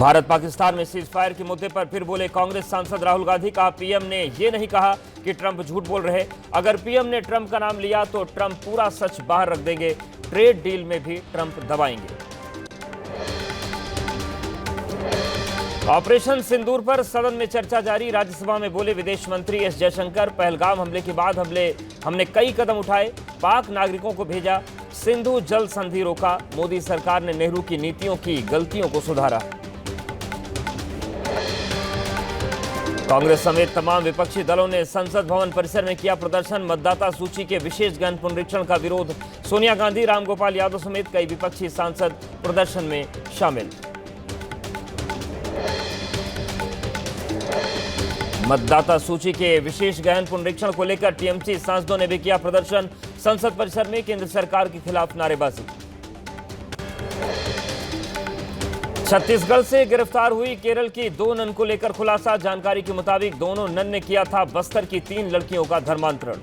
भारत पाकिस्तान में cease fire के मुद्दे पर फिर बोले कांग्रेस सांसद राहुल गांधी। कहा पीएम ने ये नहीं कहा कि ट्रंप झूठ बोल रहे। अगर पीएम ने ट्रंप का नाम लिया तो ट्रंप पूरा सच बाहर रख देंगे। ट्रेड डील में भी ट्रंप दबाएंगे। ऑपरेशन सिंदूर पर सदन में चर्चा जारी। राज्यसभा में बोले विदेश मंत्री एस जयशंकर। पहलगाम हमले के बाद हमने कई कदम उठाए। पाक नागरिकों को भेजा। सिंधु जल संधि रोका। मोदी सरकार ने नेहरू की नीतियों की गलतियों को सुधारा। कांग्रेस समेत तमाम विपक्षी दलों ने संसद भवन परिसर में किया प्रदर्शन। मतदाता सूची के विशेष गहन पुनरीक्षण का विरोध। सोनिया गांधी, रामगोपाल यादव समेत कई विपक्षी सांसद प्रदर्शन में शामिल। मतदाता सूची के विशेष गहन पुनरीक्षण को लेकर टीएमसी सांसदों ने भी किया प्रदर्शन। संसद परिसर में केंद्र सरकार के खिलाफ नारेबाजी। छत्तीसगढ़ से गिरफ्तार हुई केरल की 2 नन को लेकर खुलासा। जानकारी के मुताबिक दोनों नन ने किया था बस्तर की 3 लड़कियों का धर्मांतरण।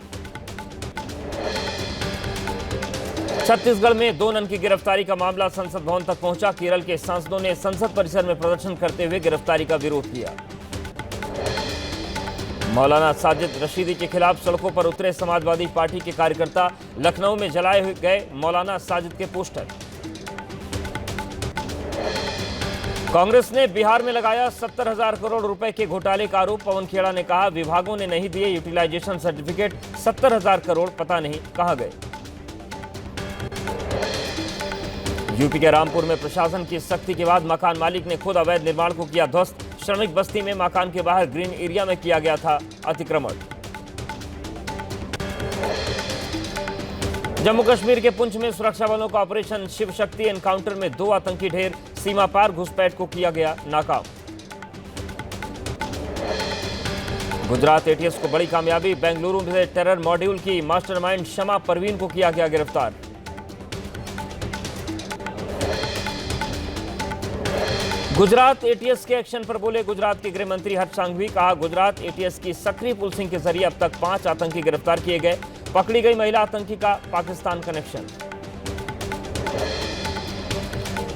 छत्तीसगढ़ में 2 नन की गिरफ्तारी का मामला संसद भवन तक पहुंचा। केरल के सांसदों ने संसद परिसर में प्रदर्शन करते हुए गिरफ्तारी का विरोध किया। मौलाना साजिद रशीदी के खिलाफ सड़कों पर उतरे समाजवादी पार्टी के कार्यकर्ता। लखनऊ में जलाए गए मौलाना साजिद के पोस्टर। कांग्रेस ने बिहार में लगाया 70,000 करोड़ रुपए के घोटाले का आरोप। पवन खेड़ा ने कहा विभागों ने नहीं दिए यूटिलाइजेशन सर्टिफिकेट। 70,000 करोड़ पता नहीं कहां गए। यूपी के रामपुर में प्रशासन की सख्ती के बाद मकान मालिक ने खुद अवैध निर्माण को किया ध्वस्त। श्रमिक बस्ती में मकान के बाहर ग्रीन एरिया में किया गया था अतिक्रमण। जम्मू कश्मीर के पुंछ में सुरक्षा बलों का ऑपरेशन शिव शक्ति एनकाउंटर में 2 आतंकी ढेर। सीमा पार घुसपैठ को किया गया नाकाम। गुजरात एटीएस को बड़ी कामयाबी। बेंगलुरु में टेरर मॉड्यूल की मास्टरमाइंड शमा परवीन को किया गया गिरफ्तार। गुजरात एटीएस के एक्शन पर बोले गुजरात के गृह मंत्री हर्ष सांघवी। कहा गुजरात एटीएस की सक्रिय पुलिसिंग के जरिए अब तक 5 आतंकी गिरफ्तार किए गए। पकड़ी गई महिला आतंकी का पाकिस्तान कनेक्शन।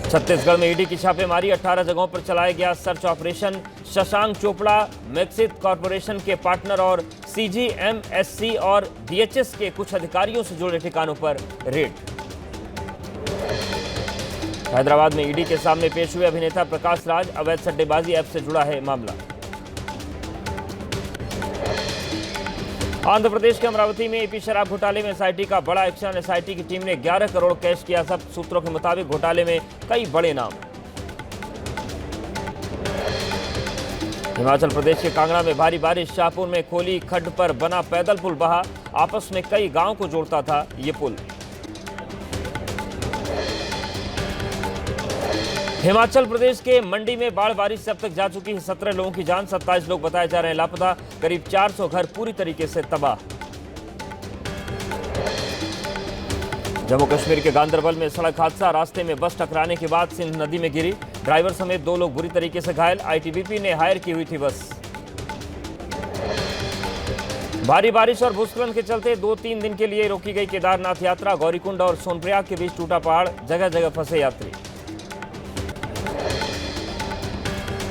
छत्तीसगढ़ में ईडी की छापेमारी। 18 जगहों पर चलाया गया सर्च ऑपरेशन। शशांक चोपड़ा, मैक्सिस कॉर्पोरेशन के पार्टनर और सीजीएमएससी और डीएचएस के कुछ अधिकारियों से जुड़े ठिकानों पर रेड। हैदराबाद में ईडी के सामने पेश हुए अभिनेता प्रकाश राज। अवैध सट्टेबाजी ऐप से जुड़ा है मामला। आंध्र प्रदेश के अमरावती में एपी शराब घोटाले में एसआईटी का बड़ा एक्शन। एसआईटी की टीम ने 11 करोड़ कैश किया। सब सूत्रों के मुताबिक घोटाले में कई बड़े नाम। हिमाचल प्रदेश के कांगड़ा में भारी बारिश। शाहपुर में खोली खड्ड पर बना पैदल पुल बहा। आपस में कई गांव को जोड़ता था ये पुल। हिमाचल प्रदेश के मंडी में बाढ़ बारिश से अब तक जा चुकी है 17 लोगों की जान। 27 लोग बताए जा रहे हैं लापता। करीब 400 घर पूरी तरीके से तबाह। जम्मू कश्मीर के गांदरबल में सड़क हादसा। रास्ते में बस टकराने के बाद सिंध नदी में गिरी। ड्राइवर समेत 2 लोग बुरी तरीके से घायल। आईटीबीपी ने हायर की हुई थी बस। भारी बारिश और भूस्खलन के चलते 2-3 दिन के लिए रोकी गई केदारनाथ यात्रा। गौरीकुंड और सोनप्रयाग के बीच टूटा पहाड़। जगह जगह फंसे यात्री।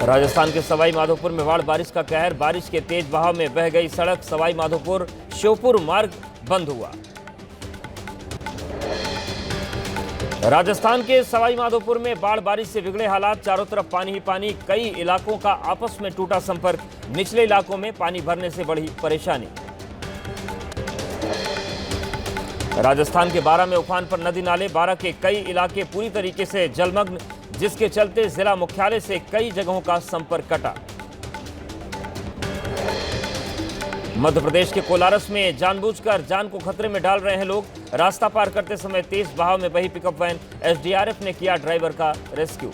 राजस्थान के सवाई माधोपुर में बाढ़ बारिश का कहर। बारिश के तेज बहाव में बह गई सड़क। सवाई माधोपुर श्योपुर मार्ग बंद हुआ। राजस्थान के सवाई माधोपुर में बाढ़ बारिश से बिगड़े हालात। चारों तरफ पानी ही पानी। कई इलाकों का आपस में टूटा संपर्क। निचले इलाकों में पानी भरने से बढ़ी परेशानी। राजस्थान के बारां में उफान पर नदी नाले। बारां के कई इलाके पूरी तरीके से जलमग्न, जिसके चलते जिला मुख्यालय से कई जगहों का संपर्क कटा। मध्य प्रदेश के कोलारस में जानबूझकर जान को खतरे में डाल रहे हैं लोग। रास्ता पार करते समय तेज बहाव में बही पिकअप वैन। एसडीआरएफ ने किया ड्राइवर का रेस्क्यू।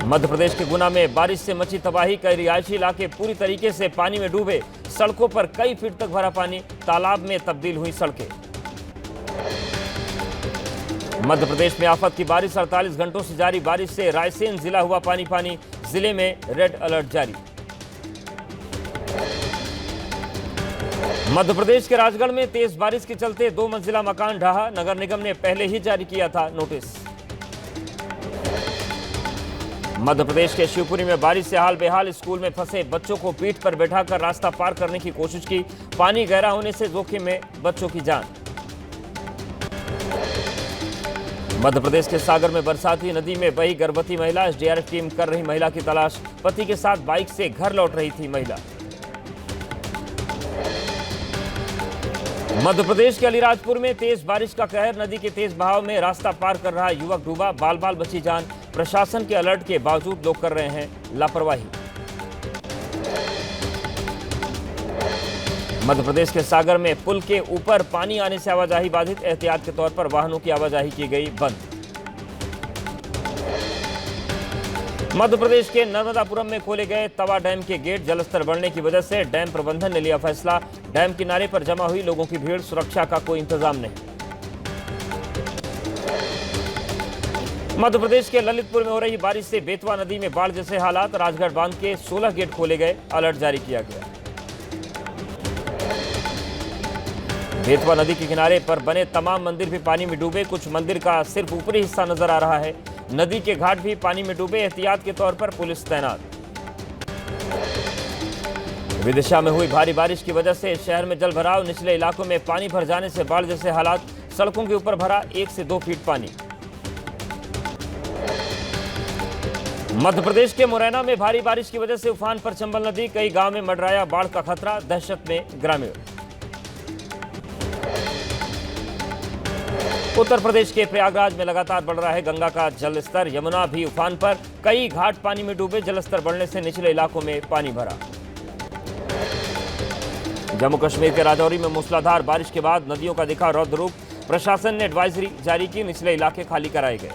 मध्य प्रदेश के गुना में बारिश से मची तबाही। कई रिहायशी इलाके पूरी तरीके से पानी में डूबे। सड़कों पर कई फीट तक भरा पानी। तालाब में तब्दील हुई सड़कें। मध्य प्रदेश में आफत की बारिश। 48 घंटों से जारी बारिश से रायसेन जिला हुआ पानी पानी। जिले में रेड अलर्ट जारी। मध्य प्रदेश के राजगढ़ में तेज बारिश के चलते 2 मंजिला मकान ढहा। नगर निगम ने पहले ही जारी किया था नोटिस। मध्य प्रदेश के शिवपुरी में बारिश से हाल बेहाल। स्कूल में फंसे बच्चों को पीठ पर बैठाकर रास्ता पार करने की कोशिश की। पानी गहरा होने से जोखिम में बच्चों की जान। मध्य प्रदेश के सागर में बरसाती नदी में बही गर्भवती महिला। एसडीआरएफ टीम कर रही महिला की तलाश। पति के साथ बाइक से घर लौट रही थी महिला। मध्य प्रदेश के अलीराजपुर में तेज बारिश का कहर। नदी के तेज बहाव में रास्ता पार कर रहा युवक डूबा। बाल बाल बची जान। प्रशासन के अलर्ट के बावजूद लोग कर रहे हैं लापरवाही। मध्य प्रदेश के सागर में पुल के ऊपर पानी आने से आवाजाही बाधित। एहतियात के तौर पर वाहनों की आवाजाही की गई बंद। मध्य प्रदेश के नर्मदापुरम में खोले गए तवा डैम के गेट। जलस्तर बढ़ने की वजह से डैम प्रबंधन ने लिया फैसला। डैम किनारे पर जमा हुई लोगों की भीड़। सुरक्षा का कोई इंतजाम नहीं। मध्य प्रदेश के ललितपुर में हो रही बारिश से बेतवा नदी में बाढ़ जैसे हालात। राजगढ़ बांध के 16 गेट खोले गए। अलर्ट जारी किया गया। बेतवा नदी के किनारे पर बने तमाम मंदिर भी पानी में डूबे। कुछ मंदिर का सिर्फ ऊपरी हिस्सा नजर आ रहा है। नदी के घाट भी पानी में डूबे। एहतियात के तौर पर पुलिस तैनात। विदिशा में हुई भारी बारिश की वजह से शहर में जल भराव। निचले इलाकों में पानी भर जाने से बाढ़ जैसे हालात। सड़कों के ऊपर भरा 1 से 2 फीट पानी। मध्य प्रदेश के मुरैना में भारी बारिश की वजह से उफान पर चंबल नदी। कई गांव में मंडराया बाढ़ का खतरा। दहशत में ग्रामीण। उत्तर प्रदेश के प्रयागराज में लगातार बढ़ रहा है गंगा का जलस्तर। यमुना भी उफान पर। कई घाट पानी में डूबे। जलस्तर बढ़ने से निचले इलाकों में पानी भरा। जम्मू कश्मीर के राजौरी में मूसलाधार बारिश के बाद नदियों का दिखा रौद्र रूप। प्रशासन ने एडवाइजरी जारी की। निचले इलाके खाली कराए गए।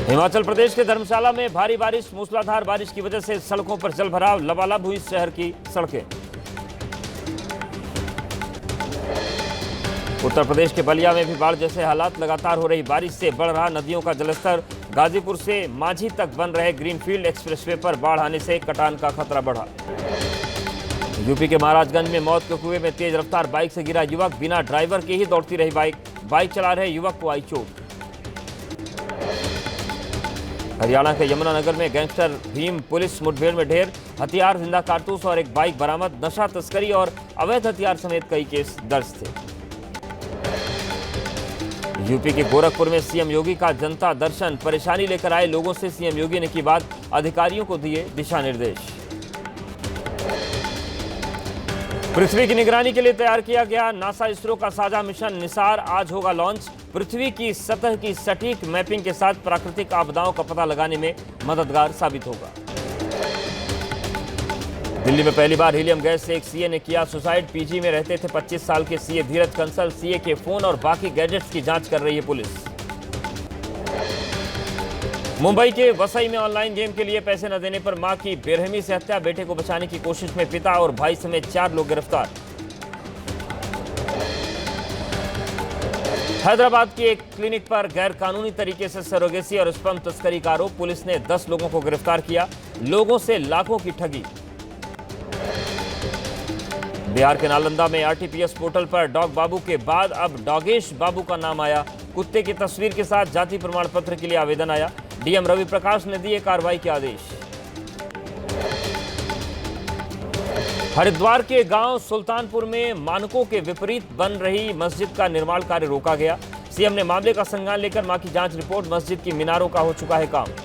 हिमाचल प्रदेश के धर्मशाला में भारी बारिश। मूसलाधार बारिश की वजह से सड़कों पर जल भराव। लबालब हुई शहर की सड़कें। उत्तर प्रदेश के बलिया में भी बाढ़ जैसे हालात। लगातार हो रही बारिश से बढ़ रहा नदियों का जलस्तर। गाजीपुर से मांझी तक बन रहे ग्रीनफील्ड एक्सप्रेसवे पर बाढ़ आने से कटान का खतरा बढ़ा। यूपी के महाराजगंज में मौत के कुएं में तेज रफ्तार बाइक से गिरा युवक। बिना ड्राइवर के ही दौड़ती रही बाइक चला रहे युवक को आई चोट। हरियाणा के यमुनानगर में गैंगस्टर भीम पुलिस मुठभेड़ में ढेर। हथियार, जिंदा कारतूस और एक बाइक बरामद। नशा तस्करी और अवैध हथियार समेत कई केस दर्ज थे। यूपी के गोरखपुर में सीएम योगी का जनता दर्शन। परेशानी लेकर आए लोगों से सीएम योगी ने की बात। अधिकारियों को दिए दिशा निर्देश। पृथ्वी की निगरानी के लिए तैयार किया गया नासा इसरो का साझा मिशन निसार आज होगा लॉन्च। पृथ्वी की सतह की सटीक मैपिंग के साथ प्राकृतिक आपदाओं का पता लगाने में मददगार साबित होगा। दिल्ली में पहली बार हीलियम गैस से एक सीए ने किया सुसाइड। पीजी में रहते थे 25 साल के सीए धीरज कंसल। सीए के फोन और बाकी गैजेट्स की जांच कर रही है पुलिस। मुंबई के वसई में ऑनलाइन गेम के लिए पैसे न देने पर मां की बेरहमी से हत्या। बेटे को बचाने की कोशिश में पिता और भाई समेत 4 लोग गिरफ्तार। हैदराबाद के एक क्लिनिक पर गैर कानूनी तरीके से सरोगेसी और स्पर्म तस्करी का आरोप। पुलिस ने 10 लोगों को गिरफ्तार किया। लोगों से लाखों की ठगी। बिहार के नालंदा में आरटीपीएस पोर्टल पर डॉग बाबू के बाद अब डॉगेश बाबू का नाम आया। कुत्ते की तस्वीर के साथ जाति प्रमाण पत्र के लिए आवेदन आया। डीएम रवि प्रकाश ने दिए कार्रवाई के आदेश। हरिद्वार के गांव सुल्तानपुर में मानकों के विपरीत बन रही मस्जिद का निर्माण कार्य रोका गया। सीएम ने मामले का संज्ञान लेकर मां की जांच रिपोर्ट। मस्जिद की मीनारों का हो चुका है काम।